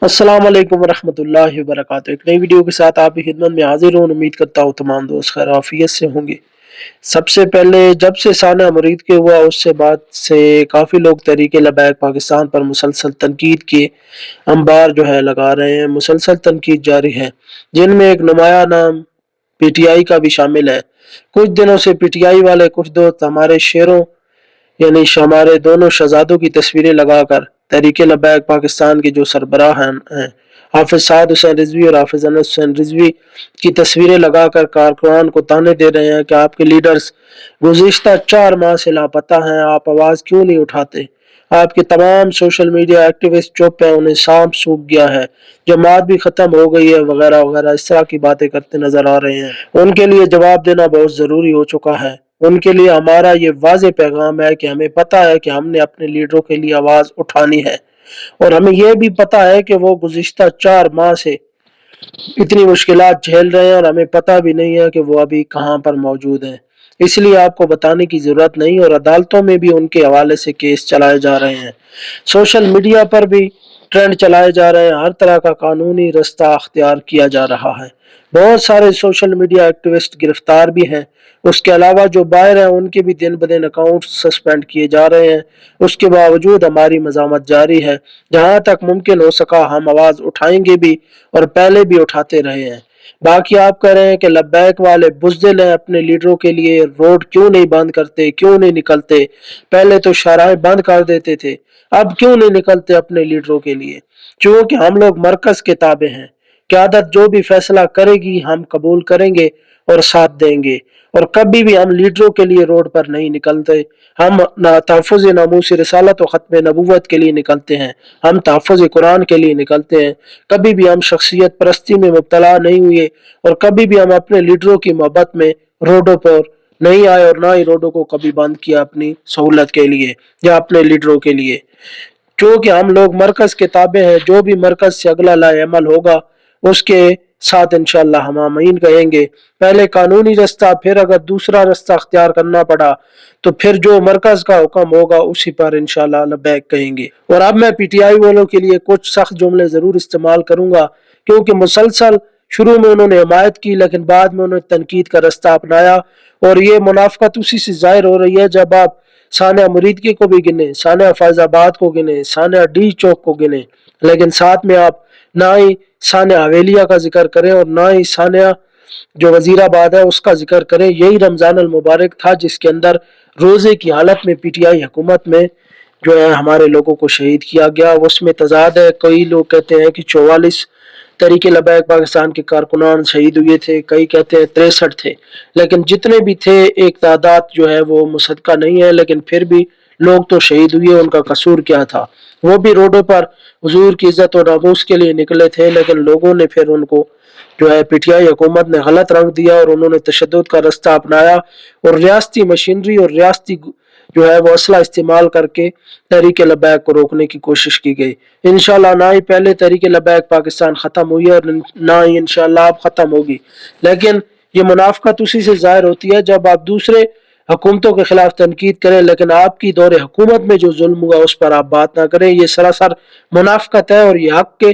अस्सलाम वालेकुम वरहमतुल्लाहि वबरकातुहू। एक नई वीडियो के साथ आपकी खिदमत में हाजिर हूँ। उम्मीद करता हूँ तमाम दोस्त खैर आफियत से होंगे। सबसे पहले जब से साना मुरीद के हुआ उससे बाद से काफ़ी लोग तहरीक लबैक पाकिस्तान पर मुसलसल तनकीद के अंबार जो है लगा रहे हैं। मुसलसल तनकीद जारी है, जिनमें एक नुमाया नाम पीटीआई का भी शामिल है। कुछ दिनों से पीटीआई वाले कुछ दोस्त हमारे शेरों यानी हमारे दोनों शहजादों की तस्वीरें लगाकर तहरीक लबैक पाकिस्तान के जो सरबराह हैं हाफिज साद हुसैन रिजवी और हाफिज अनस हुसैन रिजवी की तस्वीरें लगाकर कारकुनान को ताने दे रहे हैं कि आपके लीडर्स गुज़िश्ता 4 माह से लापता हैं, आप आवाज़ क्यों नहीं उठाते। आपके तमाम सोशल मीडिया एक्टिविस्ट चुप हैं, उन्हें सांप सूख गया है, जमात भी ख़त्म हो गई है, वगैरह वगैरह इस तरह की बातें करते नज़र आ रहे हैं। उनके लिए जवाब देना बहुत ज़रूरी हो चुका है। उनके लिए हमारा ये वाज़ेह पैगाम है कि हमें पता है कि हमने अपने लीडरों के लिए आवाज़ उठानी है, और हमें यह भी पता है कि वो गुज़िश्ता 4 माह से इतनी मुश्किलात झेल रहे हैं और हमें पता भी नहीं है कि वो अभी कहाँ पर मौजूद हैं। इसलिए आपको बताने की ज़रूरत नहीं, और अदालतों में भी उनके हवाले से केस चलाए जा रहे हैं। सोशल मीडिया पर भी ट्रेंड चलाए जा रहे हैं, हर तरह का कानूनी रास्ता अख्तियार किया जा रहा है। बहुत सारे सोशल मीडिया एक्टिविस्ट गिरफ्तार भी हैं। उसके अलावा जो बाहर हैं उनके भी दिन ब दिन अकाउंट सस्पेंड किए जा रहे हैं। उसके बावजूद हमारी मज़ामत जारी है। जहाँ तक मुमकिन हो सका हम आवाज़ उठाएंगे भी, और पहले भी उठाते रहे हैं। बाकी आप कह रहे हैं कि लब्बैक वाले बुज़दिल हैं, अपने लीडरों के लिए रोड क्यों नहीं बंद करते, क्यों नहीं निकलते। पहले तो शाहराहें बंद कर देते थे, अब क्यों नहीं निकलते अपने लीडरों के लिए। क्योंकि हम लोग मरकज के ताबे हैं। क़यादत जो भी फैसला करेगी हम कबूल करेंगे और साथ देंगे, और कभी भी हम लीडरों के लिए रोड पर नहीं निकलते। हम ना तहफ़्फ़ुज़ नामूस रिसालत व ख़त्म नबूवत के लिए निकलते हैं, हम तहफ़्फ़ुज़ कुरान के लिए निकलते हैं। कभी भी हम शख्सियत परस्ती में मुब्तला नहीं हुए, और कभी भी हम अपने लीडरों की मोहब्बत में रोडों पर नहीं आए, और ना ही रोडों को कभी बंद किया अपनी सहूलत के लिए या अपने लीडरों के लिए। क्योंकि हम लोग मरकज के ताबे हैं, जो भी मरकज से अगला लाएअमल होगा उसके साथ इंशाअल्लाह हम आमीन कहेंगे। पहले कानूनी रास्ता, फिर अगर दूसरा रास्ता अख्तियार करना पड़ा तो फिर जो मरकज का हुक्म होगा उसी पर इंशाअल्लाह लब्बैक कहेंगे। और अब मैं पीटीआई वालों के लिए कुछ सख्त जुमले जरूर इस्तेमाल करूंगा, क्योंकि मुसलसल शुरू में उन्होंने हमायत की लेकिन बाद में उन्होंने तनकीद का रास्ता अपनाया, और ये मुनाफकत उसी से जाहिर हो रही है जब आप सानिया मुरीदकी को भी गिने, सानिया फैजाबाद को गिने, सानिया डी चौक को गिने, लेकिन साथ में आप ना ही सानिया हवेलिया का जिक्र करें और ना ही सानिया जो वजीराबाद है उसका जिक्र करें। यही रमजान अल मुबारक था जिसके अंदर रोजे की हालत में पीटीआई हुकूमत में जो है हमारे लोगों को शहीद किया गया। उसमें तजाद है, कई लोग कहते हैं कि 44 तहरीक लबैक पाकिस्तान के कारकुनान शहीद हुए थे, कई कहते हैं 63 थे, लेकिन जितने भी थे एक तादाद जो है वो मुसद्दका नहीं है। लेकिन फिर भी लोग तो शहीद हुए, उनका कसूर क्या था। वो भी रोडों पर हुजूर की इज्जत और नामूस के लिए निकले थे, लेकिन लोगों ने फिर उनको जो है पीटीआई हुकूमत ने गलत रंग दिया और उन्होंने तशद्दुद का रास्ता अपनाया, और रियासती मशीनरी और रियासती जो है वो असला इस्तेमाल करके तहरीक लबैक को रोकने की कोशिश की गई। इंशाल्लाह ना ही पहले तहरीक लबैक पाकिस्तान ख़त्म हुई है और ना ही इंशाल्लाह अब ख़त्म होगी। लेकिन ये मुनाफकत उसी से ज़ाहिर होती है जब आप दूसरे हुकूमतों के खिलाफ तनकीद करें, लेकिन आपकी दौरे हुकूमत में जो जुल्म हुआ उस पर आप बात ना करें। ये सरासर मुनाफकत है और ये हक के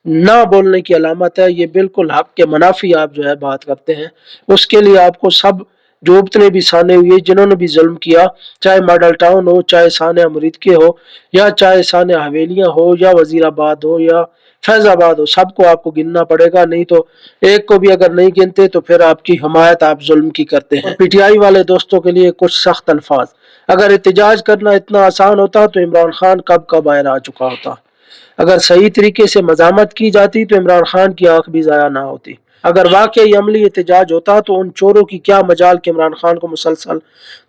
ना बोलने की अलामत है। ये बिल्कुल हक के मुनाफी आप जो है बात करते हैं। उसके लिए आपको सब जो उतने भी साने हुए जिन्होंने भी जुल्म किया, चाहे मॉडल टाउन हो, चाहे सानिया मुरीदकी हो, या चाहे सानिया हवेलियाँ हो, या वजीराबाद हो, या फैजाबाद हो, सबको आपको गिनना पड़ेगा। नहीं तो एक को भी अगर नहीं गिनते तो फिर आपकी हमायत आप जुल्म की करते हैं। पीटीआई वाले दोस्तों के लिए कुछ सख्त अल्फाज, अगर एहतजाज करना इतना आसान होता तो इमरान खान कब का बाहर आ चुका होता। अगर सही तरीके से मजामत की जाती तो इमरान खान की आंख भी ज़ाया ना होती। अगर वाकई अमली एहतजाज होता तो उन चोरों की क्या मजाल कि इमरान खान को मुसलसल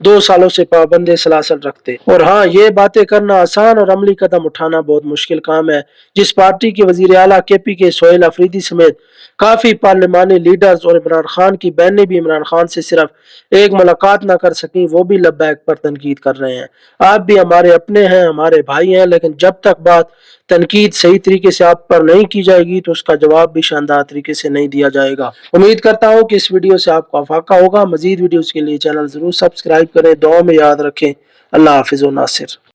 2 सालों से पाबंद सलासल रखते। और हाँ, ये बातें करना आसान और अमली कदम उठाना बहुत मुश्किल काम है। जिस पार्टी के वजीर आला केपी के सोहेल अफरीदी समेत काफ़ी पार्लिमानी लीडर्स और इमरान खान की बहनें भी इमरान खान से सिर्फ एक मुलाकात ना कर सकी, वो भी लब्बैक पर तनकीद कर रहे हैं। आप भी हमारे अपने हैं, हमारे भाई हैं, लेकिन जब तक बात तनकीद सही तरीके से आप पर नहीं की जाएगी तो उसका जवाब भी शानदार तरीके से नहीं दिया जाएगा। उम्मीद करता हूँ कि इस वीडियो से आपको अफाका होगा। मजीद वीडियोस के लिए चैनल जरूर सब्सक्राइब करें, दुआ में याद रखें। अल्लाह हाफिज़ व नासिर।